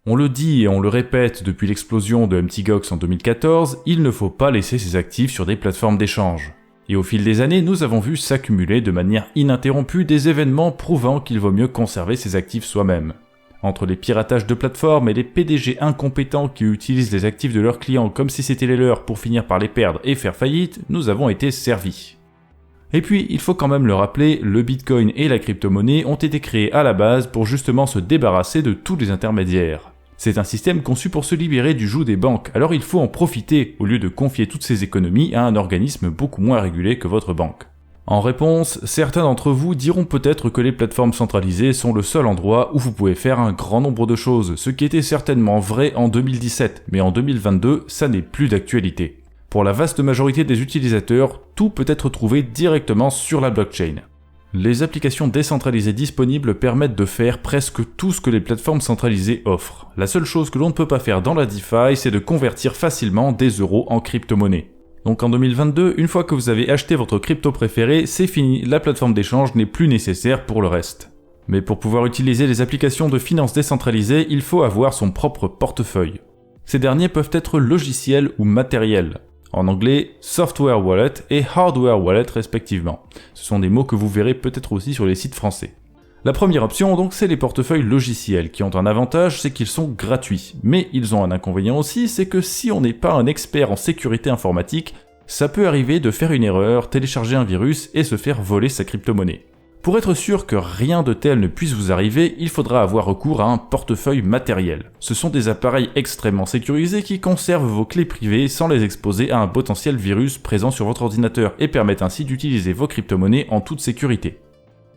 On le dit et on le répète depuis l'explosion de Mt. Gox en 2014, il ne faut pas laisser ses actifs sur des plateformes d'échange. Et au fil des années, nous avons vu s'accumuler de manière ininterrompue des événements prouvant qu'il vaut mieux conserver ses actifs soi-même. Entre les piratages de plateformes et les PDG incompétents qui utilisent les actifs de leurs clients comme si c'était les leurs pour finir par les perdre et faire faillite, nous avons été servis. Et puis, il faut quand même le rappeler, le Bitcoin et la crypto-monnaie ont été créés à la base pour justement se débarrasser de tous les intermédiaires. C'est un système conçu pour se libérer du joug des banques, alors il faut en profiter au lieu de confier toutes ces économies à un organisme beaucoup moins régulé que votre banque. En réponse, certains d'entre vous diront peut-être que les plateformes centralisées sont le seul endroit où vous pouvez faire un grand nombre de choses, ce qui était certainement vrai en 2017, mais en 2022, ça n'est plus d'actualité. Pour la vaste majorité des utilisateurs, tout peut être trouvé directement sur la blockchain. Les applications décentralisées disponibles permettent de faire presque tout ce que les plateformes centralisées offrent. La seule chose que l'on ne peut pas faire dans la DeFi, c'est de convertir facilement des euros en crypto-monnaie. Donc en 2022, une fois que vous avez acheté votre crypto préféré, c'est fini, la plateforme d'échange n'est plus nécessaire pour le reste. Mais pour pouvoir utiliser les applications de finance décentralisées, il faut avoir son propre portefeuille. Ces derniers peuvent être logiciels ou matériels. En anglais, software wallet et hardware wallet respectivement. Ce sont des mots que vous verrez peut-être aussi sur les sites français. La première option donc, c'est les portefeuilles logiciels qui ont un avantage, c'est qu'ils sont gratuits. Mais ils ont un inconvénient aussi, c'est que si on n'est pas un expert en sécurité informatique, ça peut arriver de faire une erreur, télécharger un virus et se faire voler sa crypto-monnaie. Pour être sûr que rien de tel ne puisse vous arriver, il faudra avoir recours à un portefeuille matériel. Ce sont des appareils extrêmement sécurisés qui conservent vos clés privées sans les exposer à un potentiel virus présent sur votre ordinateur et permettent ainsi d'utiliser vos crypto-monnaies en toute sécurité.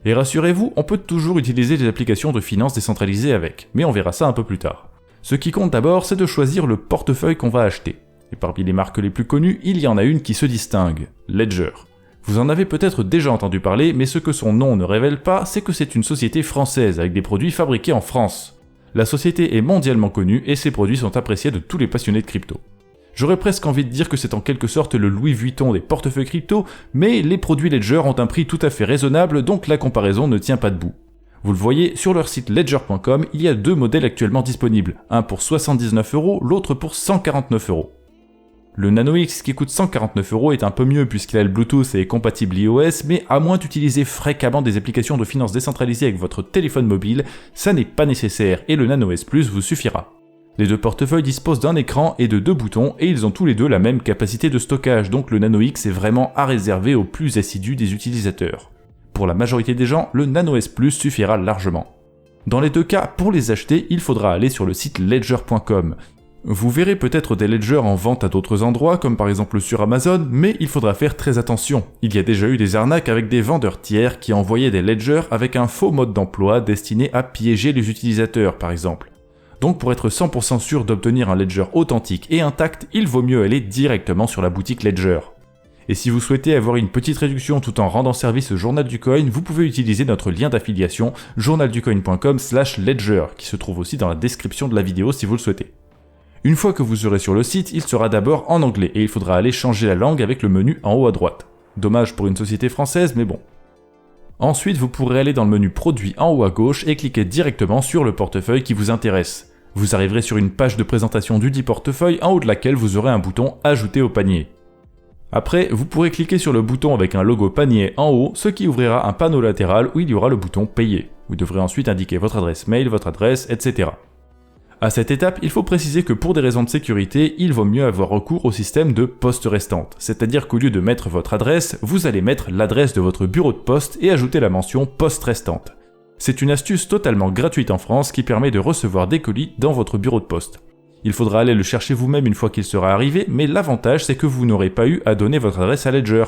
Et rassurez-vous, on peut toujours utiliser des applications de finance décentralisées avec, mais on verra ça un peu plus tard. Ce qui compte d'abord, c'est de choisir le portefeuille qu'on va acheter. Et parmi les marques les plus connues, il y en a une qui se distingue, Ledger. Vous en avez peut-être déjà entendu parler, mais ce que son nom ne révèle pas, c'est que c'est une société française avec des produits fabriqués en France. La société est mondialement connue et ses produits sont appréciés de tous les passionnés de crypto. J'aurais presque envie de dire que c'est en quelque sorte le Louis Vuitton des portefeuilles crypto, mais les produits Ledger ont un prix tout à fait raisonnable, donc la comparaison ne tient pas debout. Vous le voyez, sur leur site ledger.com, il y a deux modèles actuellement disponibles, un pour 79€, l'autre pour 149€. Le Nano X qui coûte 149€ est un peu mieux puisqu'il a le Bluetooth et est compatible iOS, mais à moins d'utiliser fréquemment des applications de finance décentralisées avec votre téléphone mobile, ça n'est pas nécessaire et le Nano S Plus vous suffira. Les deux portefeuilles disposent d'un écran et de deux boutons et ils ont tous les deux la même capacité de stockage, donc le Nano X est vraiment à réserver aux plus assidus des utilisateurs. Pour la majorité des gens, le Nano S Plus suffira largement. Dans les deux cas, pour les acheter, il faudra aller sur le site ledger.com. Vous verrez peut-être des ledgers en vente à d'autres endroits, comme par exemple sur Amazon, mais il faudra faire très attention. Il y a déjà eu des arnaques avec des vendeurs tiers qui envoyaient des ledgers avec un faux mode d'emploi destiné à piéger les utilisateurs, par exemple. Donc pour être 100% sûr d'obtenir un ledger authentique et intact, il vaut mieux aller directement sur la boutique Ledger. Et si vous souhaitez avoir une petite réduction tout en rendant service au Journal du Coin, vous pouvez utiliser notre lien d'affiliation journalducoin.com/ledger, qui se trouve aussi dans la description de la vidéo si vous le souhaitez. Une fois que vous serez sur le site, il sera d'abord en anglais et il faudra aller changer la langue avec le menu en haut à droite. Dommage pour une société française, mais bon. Ensuite, vous pourrez aller dans le menu Produits en haut à gauche et cliquer directement sur le portefeuille qui vous intéresse. Vous arriverez sur une page de présentation du dit portefeuille en haut de laquelle vous aurez un bouton « Ajouter au panier ». Après, vous pourrez cliquer sur le bouton avec un logo panier en haut, ce qui ouvrira un panneau latéral où il y aura le bouton « Payer ». Vous devrez ensuite indiquer votre adresse mail, votre adresse, etc. À cette étape, il faut préciser que pour des raisons de sécurité, il vaut mieux avoir recours au système de poste restante, c'est-à-dire qu'au lieu de mettre votre adresse, vous allez mettre l'adresse de votre bureau de poste et ajouter la mention poste restante. C'est une astuce totalement gratuite en France qui permet de recevoir des colis dans votre bureau de poste. Il faudra aller le chercher vous-même une fois qu'il sera arrivé, mais l'avantage c'est que vous n'aurez pas eu à donner votre adresse à Ledger.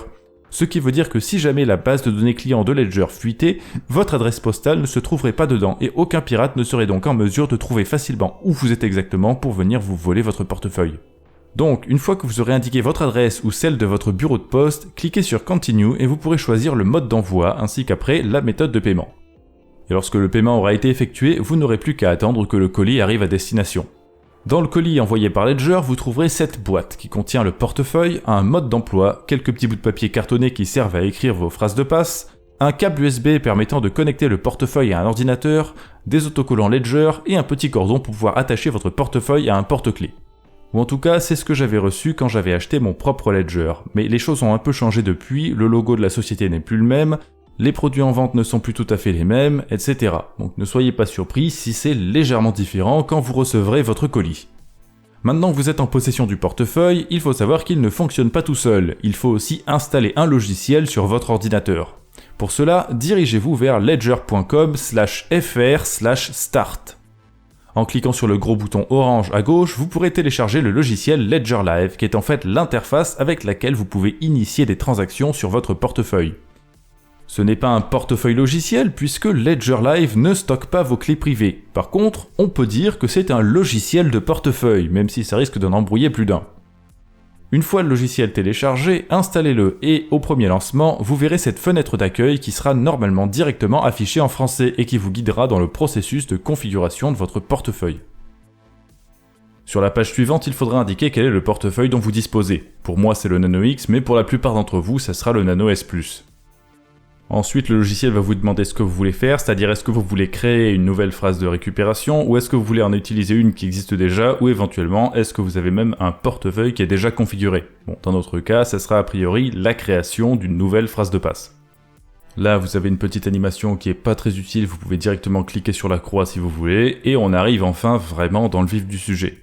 Ce qui veut dire que si jamais la base de données client de Ledger fuitait, votre adresse postale ne se trouverait pas dedans et aucun pirate ne serait donc en mesure de trouver facilement où vous êtes exactement pour venir vous voler votre portefeuille. Donc, une fois que vous aurez indiqué votre adresse ou celle de votre bureau de poste, cliquez sur Continue et vous pourrez choisir le mode d'envoi ainsi qu'après la méthode de paiement. Et lorsque le paiement aura été effectué, vous n'aurez plus qu'à attendre que le colis arrive à destination. Dans le colis envoyé par Ledger, vous trouverez cette boîte qui contient le portefeuille, un mode d'emploi, quelques petits bouts de papier cartonné qui servent à écrire vos phrases de passe, un câble USB permettant de connecter le portefeuille à un ordinateur, des autocollants Ledger et un petit cordon pour pouvoir attacher votre portefeuille à un porte-clés. Ou en tout cas, c'est ce que j'avais reçu quand j'avais acheté mon propre Ledger. Mais les choses ont un peu changé depuis, le logo de la société n'est plus le même, les produits en vente ne sont plus tout à fait les mêmes, etc. Donc ne soyez pas surpris si c'est légèrement différent quand vous recevrez votre colis. Maintenant que vous êtes en possession du portefeuille, il faut savoir qu'il ne fonctionne pas tout seul, il faut aussi installer un logiciel sur votre ordinateur. Pour cela, dirigez-vous vers ledger.com/fr/start. En cliquant sur le gros bouton orange à gauche, vous pourrez télécharger le logiciel Ledger Live, qui est en fait l'interface avec laquelle vous pouvez initier des transactions sur votre portefeuille. Ce n'est pas un portefeuille logiciel puisque Ledger Live ne stocke pas vos clés privées. Par contre, on peut dire que c'est un logiciel de portefeuille, même si ça risque d'en embrouiller plus d'un. Une fois le logiciel téléchargé, installez-le et au premier lancement, vous verrez cette fenêtre d'accueil qui sera normalement directement affichée en français et qui vous guidera dans le processus de configuration de votre portefeuille. Sur la page suivante, il faudra indiquer quel est le portefeuille dont vous disposez. Pour moi, c'est le Nano X, mais pour la plupart d'entre vous, ça sera le Nano S+. Ensuite, le logiciel va vous demander ce que vous voulez faire, c'est-à-dire est-ce que vous voulez créer une nouvelle phrase de récupération, ou est-ce que vous voulez en utiliser une qui existe déjà, ou éventuellement, est-ce que vous avez même un portefeuille qui est déjà configuré. Bon, dans notre cas, ça sera a priori la création d'une nouvelle phrase de passe. Là, vous avez une petite animation qui est pas très utile, vous pouvez directement cliquer sur la croix si vous voulez, et on arrive enfin vraiment dans le vif du sujet.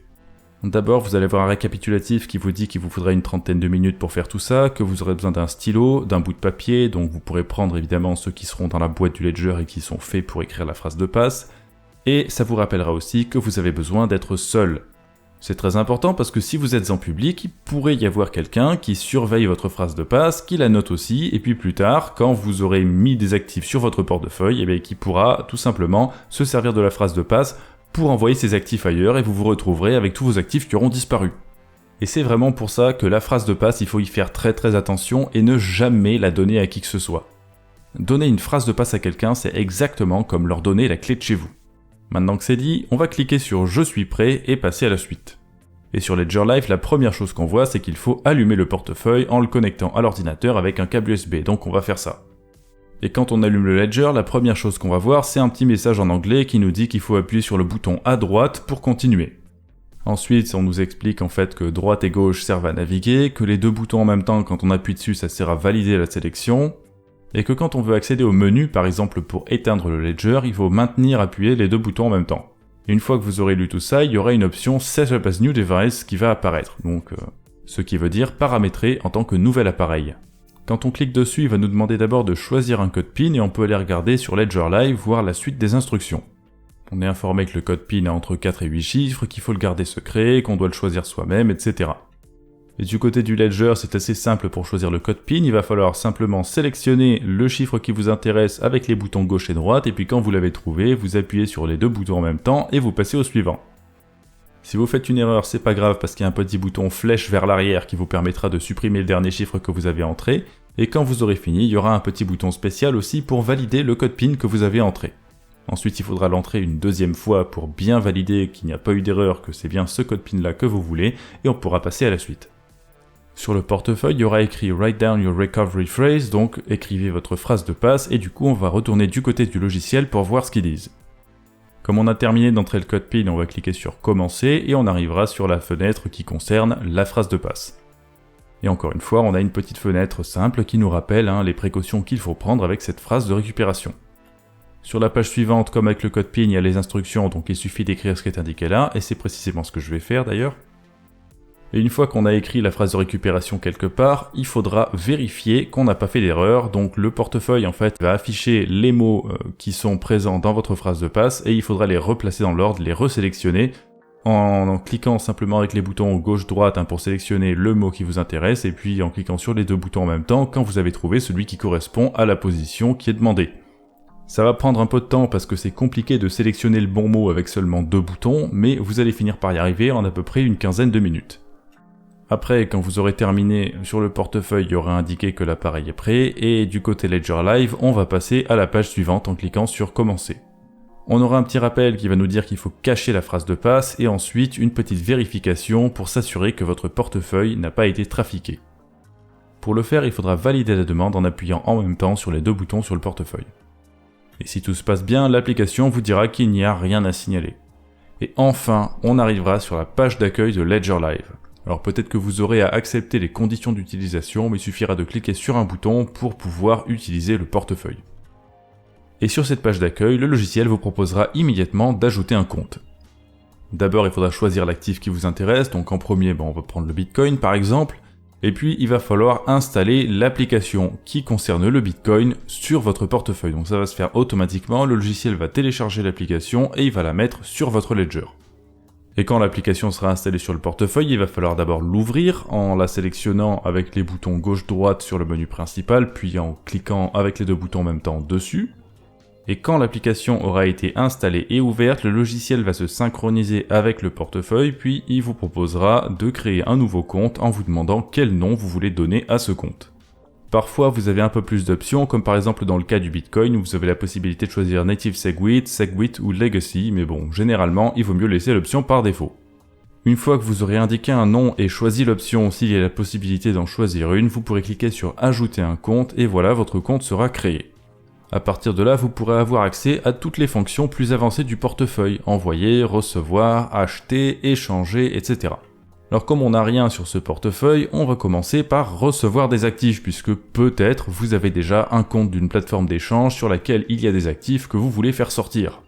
D'abord, vous allez voir un récapitulatif qui vous dit qu'il vous faudra une trentaine de minutes pour faire tout ça, que vous aurez besoin d'un stylo, d'un bout de papier, donc vous pourrez prendre évidemment ceux qui seront dans la boîte du Ledger et qui sont faits pour écrire la phrase de passe, et ça vous rappellera aussi que vous avez besoin d'être seul. C'est très important parce que si vous êtes en public, il pourrait y avoir quelqu'un qui surveille votre phrase de passe, qui la note aussi, et puis plus tard, quand vous aurez mis des actifs sur votre portefeuille, qui pourra tout simplement se servir de la phrase de passe pour envoyer ces actifs ailleurs et vous vous retrouverez avec tous vos actifs qui auront disparu. Et c'est vraiment pour ça que la phrase de passe, il faut y faire très attention et ne jamais la donner à qui que ce soit. Donner une phrase de passe à quelqu'un, c'est exactement comme leur donner la clé de chez vous. Maintenant que c'est dit, on va cliquer sur « Je suis prêt » et passer à la suite. Et sur Ledger Live, la première chose qu'on voit, c'est qu'il faut allumer le portefeuille en le connectant à l'ordinateur avec un câble USB, donc on va faire ça. Et quand on allume le Ledger, la première chose qu'on va voir, c'est un petit message en anglais qui nous dit qu'il faut appuyer sur le bouton à droite pour continuer. Ensuite, on nous explique en fait que droite et gauche servent à naviguer, que les deux boutons en même temps, quand on appuie dessus, ça sert à valider la sélection, et que quand on veut accéder au menu, par exemple pour éteindre le Ledger, il faut maintenir appuyé les deux boutons en même temps. Et une fois que vous aurez lu tout ça, il y aura une option Setup as New Device qui va apparaître, donc ce qui veut dire paramétrer en tant que nouvel appareil. Quand on clique dessus, il va nous demander d'abord de choisir un code PIN et on peut aller regarder sur Ledger Live, voir la suite des instructions. On est informé que le code PIN a entre 4 et 8 chiffres, qu'il faut le garder secret, qu'on doit le choisir soi-même, etc. Et du côté du Ledger, c'est assez simple pour choisir le code PIN, il va falloir simplement sélectionner le chiffre qui vous intéresse avec les boutons gauche et droite, et puis quand vous l'avez trouvé, vous appuyez sur les deux boutons en même temps et vous passez au suivant. Si vous faites une erreur, c'est pas grave parce qu'il y a un petit bouton flèche vers l'arrière qui vous permettra de supprimer le dernier chiffre que vous avez entré, et quand vous aurez fini, il y aura un petit bouton spécial aussi pour valider le code PIN que vous avez entré. Ensuite, il faudra l'entrer une deuxième fois pour bien valider qu'il n'y a pas eu d'erreur, que c'est bien ce code PIN là que vous voulez, et on pourra passer à la suite. Sur le portefeuille, il y aura écrit « Write down your recovery phrase », donc écrivez votre phrase de passe, et du coup on va retourner du côté du logiciel pour voir ce qu'ils disent. Comme on a terminé d'entrer le code PIN, on va cliquer sur « Commencer » et on arrivera sur la fenêtre qui concerne la phrase de passe. Et encore une fois, on a une petite fenêtre simple qui nous rappelle les précautions qu'il faut prendre avec cette phrase de récupération. Sur la page suivante, comme avec le code PIN, il y a les instructions, donc il suffit d'écrire ce qui est indiqué là, et c'est précisément ce que je vais faire d'ailleurs. Et une fois qu'on a écrit la phrase de récupération quelque part, il faudra vérifier qu'on n'a pas fait d'erreur, donc le portefeuille en fait va afficher les mots qui sont présents dans votre phrase de passe, et il faudra les replacer dans l'ordre, les resélectionner, en cliquant simplement avec les boutons gauche-droite pour sélectionner le mot qui vous intéresse, et puis en cliquant sur les deux boutons en même temps quand vous avez trouvé celui qui correspond à la position qui est demandée. Ça va prendre un peu de temps parce que c'est compliqué de sélectionner le bon mot avec seulement deux boutons, mais vous allez finir par y arriver en à peu près une quinzaine de minutes. Après, quand vous aurez terminé, sur le portefeuille, il y aura indiqué que l'appareil est prêt, et du côté Ledger Live, on va passer à la page suivante en cliquant sur Commencer. On aura un petit rappel qui va nous dire qu'il faut cacher la phrase de passe, et ensuite une petite vérification pour s'assurer que votre portefeuille n'a pas été trafiqué. Pour le faire, il faudra valider la demande en appuyant en même temps sur les deux boutons sur le portefeuille. Et si tout se passe bien, l'application vous dira qu'il n'y a rien à signaler. Et enfin, on arrivera sur la page d'accueil de Ledger Live. Alors peut-être que vous aurez à accepter les conditions d'utilisation, mais il suffira de cliquer sur un bouton pour pouvoir utiliser le portefeuille. Et sur cette page d'accueil, le logiciel vous proposera immédiatement d'ajouter un compte. D'abord, il faudra choisir l'actif qui vous intéresse, donc en premier, on va prendre le Bitcoin par exemple, et puis il va falloir installer l'application qui concerne le Bitcoin sur votre portefeuille. Donc ça va se faire automatiquement, le logiciel va télécharger l'application et il va la mettre sur votre Ledger. Et quand l'application sera installée sur le portefeuille, il va falloir d'abord l'ouvrir en la sélectionnant avec les boutons gauche-droite sur le menu principal, puis en cliquant avec les deux boutons en même temps dessus. Et quand l'application aura été installée et ouverte, le logiciel va se synchroniser avec le portefeuille, puis il vous proposera de créer un nouveau compte en vous demandant quel nom vous voulez donner à ce compte. Parfois, vous avez un peu plus d'options, comme par exemple dans le cas du Bitcoin, où vous avez la possibilité de choisir Native Segwit, Segwit ou Legacy, mais bon, généralement, il vaut mieux laisser l'option par défaut. Une fois que vous aurez indiqué un nom et choisi l'option s'il y a la possibilité d'en choisir une, vous pourrez cliquer sur Ajouter un compte, et voilà, votre compte sera créé. À partir de là, vous pourrez avoir accès à toutes les fonctions plus avancées du portefeuille, envoyer, recevoir, acheter, échanger, etc. Alors comme on n'a rien sur ce portefeuille, on va commencer par recevoir des actifs, puisque peut-être vous avez déjà un compte d'une plateforme d'échange sur laquelle il y a des actifs que vous voulez faire sortir.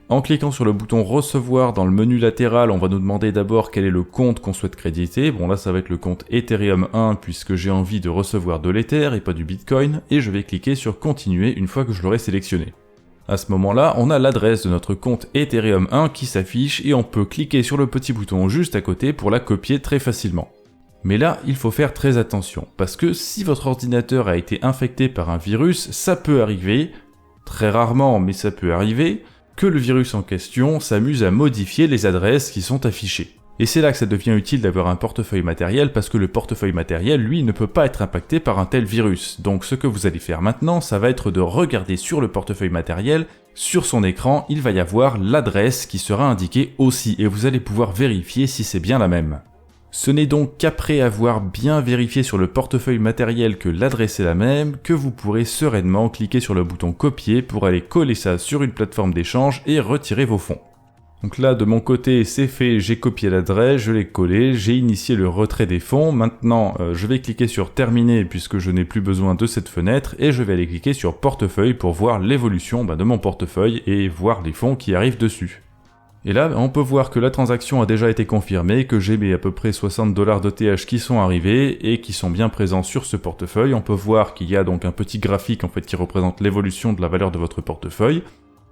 En cliquant sur le bouton recevoir dans le menu latéral, on va nous demander d'abord quel est le compte qu'on souhaite créditer. Bon là ça va être le compte Ethereum 1 puisque j'ai envie de recevoir de l'Ether et pas du Bitcoin, et je vais cliquer sur continuer une fois que je l'aurai sélectionné. À ce moment-là, on a l'adresse de notre compte Ethereum 1 qui s'affiche et on peut cliquer sur le petit bouton juste à côté pour la copier très facilement. Mais là, il faut faire très attention, parce que si votre ordinateur a été infecté par un virus, ça peut arriver, très rarement mais ça peut arriver, que le virus en question s'amuse à modifier les adresses qui sont affichées. Et c'est là que ça devient utile d'avoir un portefeuille matériel parce que le portefeuille matériel, lui, ne peut pas être impacté par un tel virus. Donc ce que vous allez faire maintenant, ça va être de regarder sur le portefeuille matériel, sur son écran, il va y avoir l'adresse qui sera indiquée aussi et vous allez pouvoir vérifier si c'est bien la même. Ce n'est donc qu'après avoir bien vérifié sur le portefeuille matériel que l'adresse est la même, que vous pourrez sereinement cliquer sur le bouton copier pour aller coller ça sur une plateforme d'échange et retirer vos fonds. Donc là de mon côté c'est fait, j'ai copié l'adresse, je l'ai collé, j'ai initié le retrait des fonds, maintenant je vais cliquer sur terminer puisque je n'ai plus besoin de cette fenêtre et je vais aller cliquer sur portefeuille pour voir l'évolution de mon portefeuille et voir les fonds qui arrivent dessus. Et là, on peut voir que la transaction a déjà été confirmée, que j'ai mes à peu près 60 $ d'ETH qui sont arrivés et qui sont bien présents sur ce portefeuille. On peut voir qu'il y a donc un petit graphique en fait qui représente l'évolution de la valeur de votre portefeuille.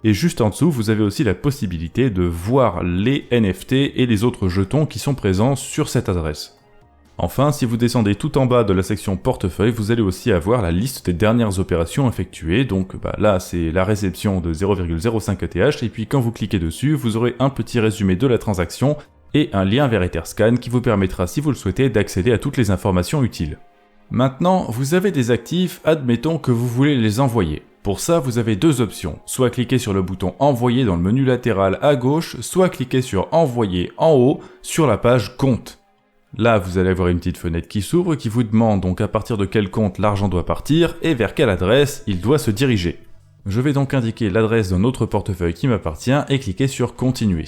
Et juste en dessous, vous avez aussi la possibilité de voir les NFT et les autres jetons qui sont présents sur cette adresse. Enfin, si vous descendez tout en bas de la section portefeuille, vous allez aussi avoir la liste des dernières opérations effectuées. Donc là, c'est la réception de 0,05 ETH. Et puis quand vous cliquez dessus, vous aurez un petit résumé de la transaction et un lien vers Etherscan qui vous permettra, si vous le souhaitez, d'accéder à toutes les informations utiles. Maintenant, vous avez des actifs, admettons que vous voulez les envoyer. Pour ça, vous avez deux options, soit cliquer sur le bouton Envoyer dans le menu latéral à gauche, soit cliquer sur Envoyer en haut sur la page Compte. Là, vous allez avoir une petite fenêtre qui s'ouvre qui vous demande donc à partir de quel compte l'argent doit partir et vers quelle adresse il doit se diriger. Je vais donc indiquer l'adresse d'un autre portefeuille qui m'appartient et cliquer sur Continuer.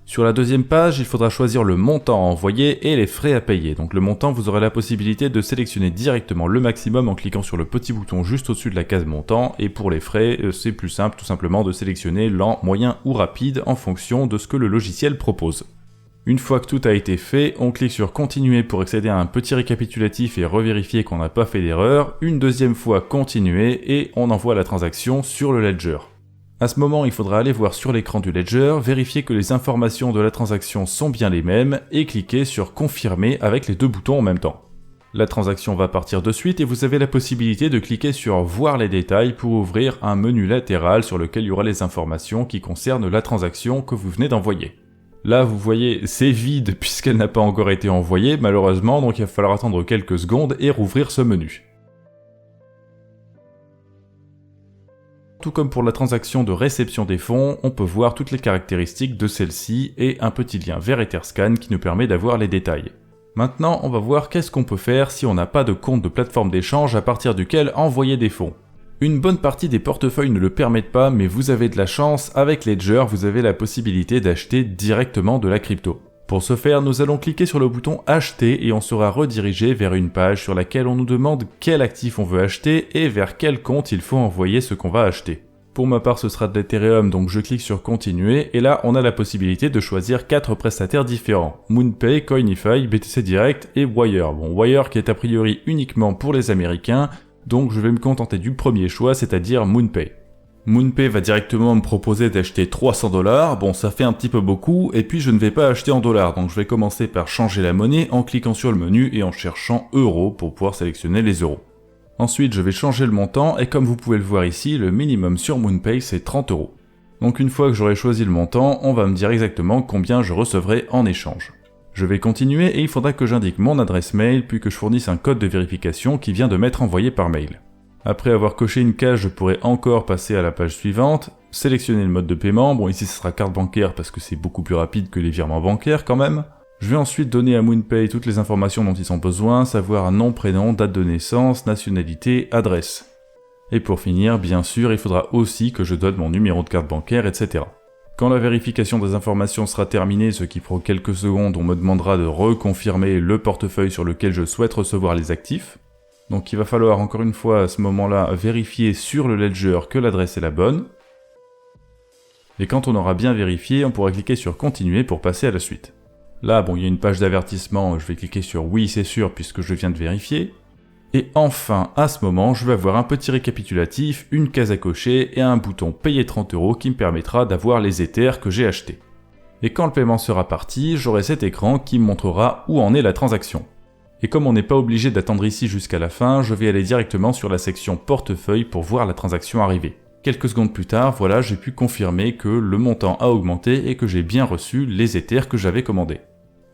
Sur la deuxième page, il faudra choisir le montant à envoyer et les frais à payer. Donc le montant, vous aurez la possibilité de sélectionner directement le maximum en cliquant sur le petit bouton juste au-dessus de la case montant. Et pour les frais, c'est plus simple tout simplement de sélectionner lent, moyen ou rapide en fonction de ce que le logiciel propose. Une fois que tout a été fait, on clique sur Continuer pour accéder à un petit récapitulatif et revérifier qu'on n'a pas fait d'erreur. Une deuxième fois Continuer et on envoie la transaction sur le Ledger. À ce moment, il faudra aller voir sur l'écran du Ledger, vérifier que les informations de la transaction sont bien les mêmes et cliquer sur Confirmer avec les deux boutons en même temps. La transaction va partir de suite et vous avez la possibilité de cliquer sur Voir les détails pour ouvrir un menu latéral sur lequel il y aura les informations qui concernent la transaction que vous venez d'envoyer. Là, vous voyez, c'est vide puisqu'elle n'a pas encore été envoyée, malheureusement, donc il va falloir attendre quelques secondes et rouvrir ce menu. Tout comme pour la transaction de réception des fonds, on peut voir toutes les caractéristiques de celle-ci et un petit lien vers Etherscan qui nous permet d'avoir les détails. Maintenant, on va voir qu'est-ce qu'on peut faire si on n'a pas de compte de plateforme d'échange à partir duquel envoyer des fonds. Une bonne partie des portefeuilles ne le permettent pas, mais vous avez de la chance, avec Ledger, vous avez la possibilité d'acheter directement de la crypto. Pour ce faire, nous allons cliquer sur le bouton acheter et on sera redirigé vers une page sur laquelle on nous demande quel actif on veut acheter et vers quel compte il faut envoyer ce qu'on va acheter. Pour ma part, ce sera de l'Ethereum, donc je clique sur continuer et là on a la possibilité de choisir 4 prestataires différents. MoonPay, Coinify, BTC Direct et Wire. Bon, Wire qui est a priori uniquement pour les Américains, donc je vais me contenter du premier choix, c'est-à-dire MoonPay. MoonPay va directement me proposer d'acheter 300$, bon ça fait un petit peu beaucoup, et puis je ne vais pas acheter en dollars, donc je vais commencer par changer la monnaie en cliquant sur le menu et en cherchant euros pour pouvoir sélectionner les euros. Ensuite je vais changer le montant, et comme vous pouvez le voir ici, le minimum sur MoonPay c'est 30€. Donc une fois que j'aurai choisi le montant, on va me dire exactement combien je recevrai en échange. Je vais continuer et il faudra que j'indique mon adresse mail puis que je fournisse un code de vérification qui vient de m'être envoyé par mail. Après avoir coché une case, je pourrai encore passer à la page suivante, sélectionner le mode de paiement, bon ici ce sera carte bancaire parce que c'est beaucoup plus rapide que les virements bancaires quand même. Je vais ensuite donner à MoonPay toutes les informations dont ils ont besoin, savoir un nom, prénom, date de naissance, nationalité, adresse. Et pour finir, bien sûr, il faudra aussi que je donne mon numéro de carte bancaire, etc. Quand la vérification des informations sera terminée, ce qui prend quelques secondes, on me demandera de reconfirmer le portefeuille sur lequel je souhaite recevoir les actifs. Donc il va falloir encore une fois à ce moment-là vérifier sur le ledger que l'adresse est la bonne. Et quand on aura bien vérifié, on pourra cliquer sur continuer pour passer à la suite. Là, bon, il y a une page d'avertissement, je vais cliquer sur oui c'est sûr puisque je viens de vérifier. Et enfin, à ce moment, je vais avoir un petit récapitulatif, une case à cocher et un bouton payer 30€ qui me permettra d'avoir les Ethers que j'ai achetés. Et quand le paiement sera parti, j'aurai cet écran qui me montrera où en est la transaction. Et comme on n'est pas obligé d'attendre ici jusqu'à la fin, je vais aller directement sur la section portefeuille pour voir la transaction arriver. Quelques secondes plus tard, voilà, j'ai pu confirmer que le montant a augmenté et que j'ai bien reçu les Ethers que j'avais commandés.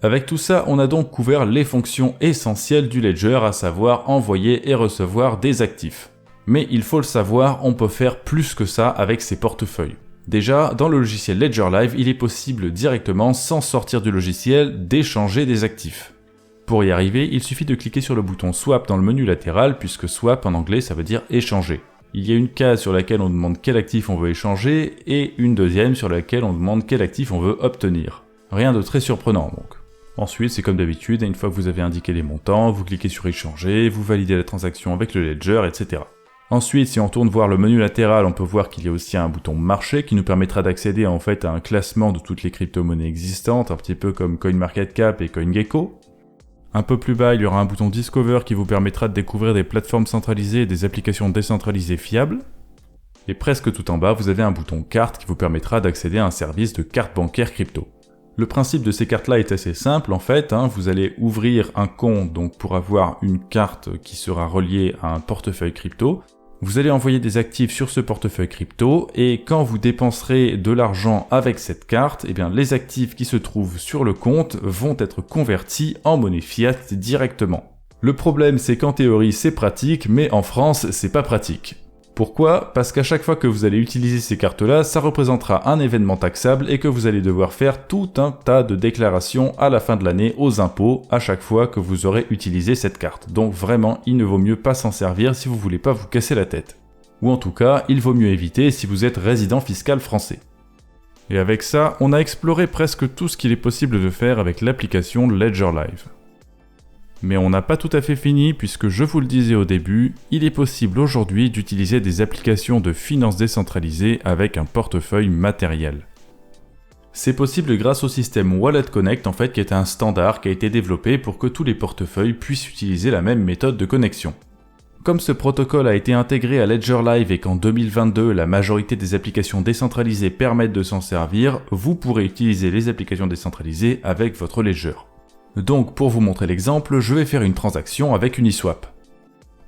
Avec tout ça, on a donc couvert les fonctions essentielles du Ledger, à savoir envoyer et recevoir des actifs. Mais il faut le savoir, on peut faire plus que ça avec ces portefeuilles. Déjà, dans le logiciel Ledger Live, il est possible directement, sans sortir du logiciel, d'échanger des actifs. Pour y arriver, il suffit de cliquer sur le bouton Swap dans le menu latéral, puisque Swap en anglais ça veut dire échanger. Il y a une case sur laquelle on demande quel actif on veut échanger, et une deuxième sur laquelle on demande quel actif on veut obtenir. Rien de très surprenant donc. Ensuite, c'est comme d'habitude, une fois que vous avez indiqué les montants, vous cliquez sur échanger, vous validez la transaction avec le ledger, etc. Ensuite, si on tourne voir le menu latéral, on peut voir qu'il y a aussi un bouton marché qui nous permettra d'accéder en fait à un classement de toutes les crypto-monnaies existantes, un petit peu comme CoinMarketCap et CoinGecko. Un peu plus bas, il y aura un bouton Discover qui vous permettra de découvrir des plateformes centralisées et des applications décentralisées fiables. Et presque tout en bas, vous avez un bouton Carte qui vous permettra d'accéder à un service de carte bancaire crypto. Le principe de ces cartes-là est assez simple en fait, vous allez ouvrir un compte donc pour avoir une carte qui sera reliée à un portefeuille crypto. Vous allez envoyer des actifs sur ce portefeuille crypto et quand vous dépenserez de l'argent avec cette carte, eh bien les actifs qui se trouvent sur le compte vont être convertis en monnaie fiat directement. Le problème c'est qu'en théorie c'est pratique, mais en France c'est pas pratique. Pourquoi ? Parce qu'à chaque fois que vous allez utiliser ces cartes-là, ça représentera un événement taxable et que vous allez devoir faire tout un tas de déclarations à la fin de l'année aux impôts à chaque fois que vous aurez utilisé cette carte. Donc vraiment, il ne vaut mieux pas s'en servir si vous voulez pas vous casser la tête. Ou en tout cas, il vaut mieux éviter si vous êtes résident fiscal français. Et avec ça, on a exploré presque tout ce qu'il est possible de faire avec l'application Ledger Live. Mais on n'a pas tout à fait fini puisque je vous le disais au début, il est possible aujourd'hui d'utiliser des applications de finance décentralisées avec un portefeuille matériel. C'est possible grâce au système Wallet Connect en fait qui est un standard qui a été développé pour que tous les portefeuilles puissent utiliser la même méthode de connexion. Comme ce protocole a été intégré à Ledger Live et qu'en 2022 la majorité des applications décentralisées permettent de s'en servir, vous pourrez utiliser les applications décentralisées avec votre Ledger. Donc pour vous montrer l'exemple, je vais faire une transaction avec Uniswap.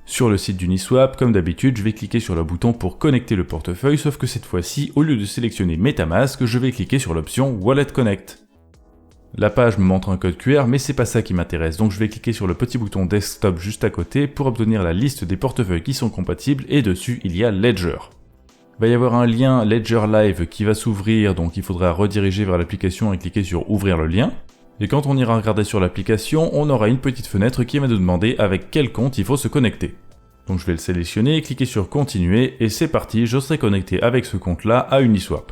Sur le site d'Uniswap, comme d'habitude, je vais cliquer sur le bouton pour connecter le portefeuille, sauf que cette fois-ci, au lieu de sélectionner MetaMask, je vais cliquer sur l'option Wallet Connect. La page me montre un code QR, mais c'est pas ça qui m'intéresse, donc je vais cliquer sur le petit bouton Desktop juste à côté pour obtenir la liste des portefeuilles qui sont compatibles, et dessus il y a Ledger. Il va y avoir un lien Ledger Live qui va s'ouvrir, donc il faudra rediriger vers l'application et cliquer sur Ouvrir le lien. Et quand on ira regarder sur l'application, on aura une petite fenêtre qui va nous demander avec quel compte il faut se connecter. Donc je vais le sélectionner, cliquer sur continuer et c'est parti, je serai connecté avec ce compte-là à Uniswap.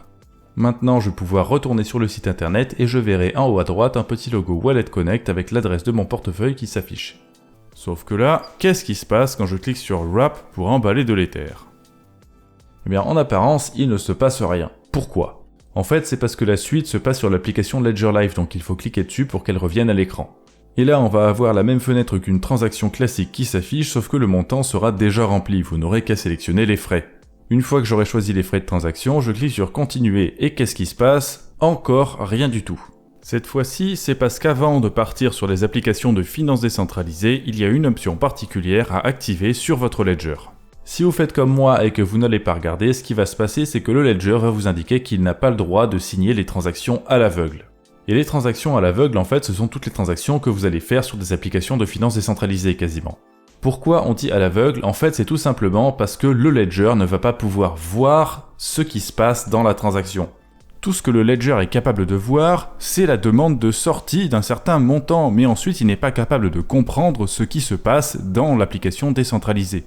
Maintenant je vais pouvoir retourner sur le site internet et je verrai en haut à droite un petit logo Wallet Connect avec l'adresse de mon portefeuille qui s'affiche. Sauf que là, qu'est-ce qui se passe quand je clique sur Wrap pour emballer de l'Ether? Eh bien en apparence, il ne se passe rien. Pourquoi? En fait, c'est parce que la suite se passe sur l'application Ledger Live, donc il faut cliquer dessus pour qu'elle revienne à l'écran. Et là, on va avoir la même fenêtre qu'une transaction classique qui s'affiche, sauf que le montant sera déjà rempli, vous n'aurez qu'à sélectionner les frais. Une fois que j'aurai choisi les frais de transaction, je clique sur continuer, et qu'est-ce qui se passe? Encore rien du tout. Cette fois-ci, c'est parce qu'avant de partir sur les applications de finances décentralisées, il y a une option particulière à activer sur votre Ledger. Si vous faites comme moi et que vous n'allez pas regarder, ce qui va se passer, c'est que le Ledger va vous indiquer qu'il n'a pas le droit de signer les transactions à l'aveugle. Et les transactions à l'aveugle, en fait, ce sont toutes les transactions que vous allez faire sur des applications de finances décentralisées quasiment. Pourquoi on dit à l'aveugle? En fait, c'est tout simplement parce que le Ledger ne va pas pouvoir voir ce qui se passe dans la transaction. Tout ce que le Ledger est capable de voir, c'est la demande de sortie d'un certain montant, mais ensuite il n'est pas capable de comprendre ce qui se passe dans l'application décentralisée.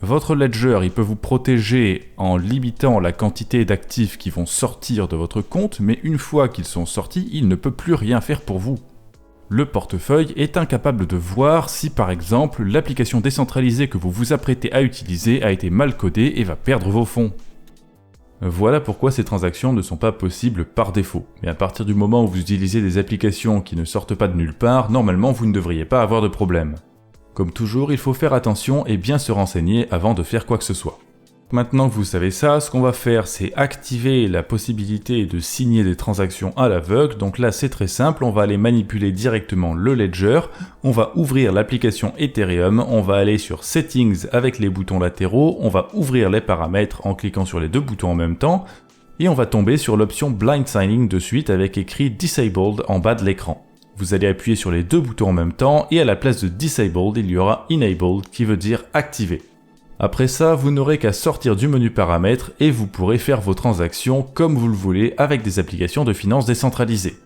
Votre Ledger, il peut vous protéger en limitant la quantité d'actifs qui vont sortir de votre compte, mais une fois qu'ils sont sortis, il ne peut plus rien faire pour vous. Le portefeuille est incapable de voir si par exemple l'application décentralisée que vous vous apprêtez à utiliser a été mal codée et va perdre vos fonds. Voilà pourquoi ces transactions ne sont pas possibles par défaut. Mais à partir du moment où vous utilisez des applications qui ne sortent pas de nulle part, normalement vous ne devriez pas avoir de problème. Comme toujours, il faut faire attention et bien se renseigner avant de faire quoi que ce soit. Maintenant que vous savez ça, ce qu'on va faire, c'est activer la possibilité de signer des transactions à l'aveugle. Donc là, c'est très simple, on va aller manipuler directement le Ledger, on va ouvrir l'application Ethereum, on va aller sur Settings avec les boutons latéraux, on va ouvrir les paramètres en cliquant sur les deux boutons en même temps, et on va tomber sur l'option Blind Signing de suite avec écrit Disabled en bas de l'écran. Vous allez appuyer sur les deux boutons en même temps, et à la place de Disabled, il y aura Enabled qui veut dire activé. Après ça, vous n'aurez qu'à sortir du menu paramètres et vous pourrez faire vos transactions comme vous le voulez avec des applications de finances décentralisées.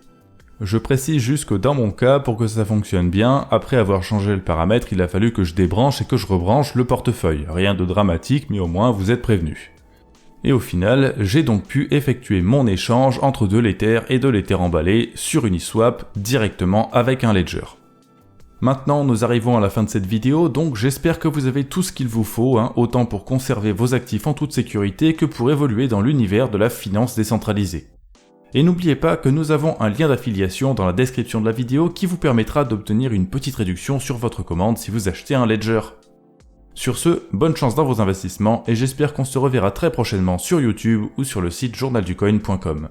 Je précise juste que dans mon cas, pour que ça fonctionne bien, après avoir changé le paramètre, il a fallu que je débranche et que je rebranche le portefeuille. Rien de dramatique, mais au moins vous êtes prévenus. Et au final, j'ai donc pu effectuer mon échange entre de l'Ether et de l'Ether emballé sur Uniswap directement avec un Ledger. Maintenant, nous arrivons à la fin de cette vidéo, donc j'espère que vous avez tout ce qu'il vous faut, autant pour conserver vos actifs en toute sécurité que pour évoluer dans l'univers de la finance décentralisée. Et n'oubliez pas que nous avons un lien d'affiliation dans la description de la vidéo qui vous permettra d'obtenir une petite réduction sur votre commande si vous achetez un Ledger. Sur ce, bonne chance dans vos investissements et j'espère qu'on se reverra très prochainement sur YouTube ou sur le site journalducoin.com.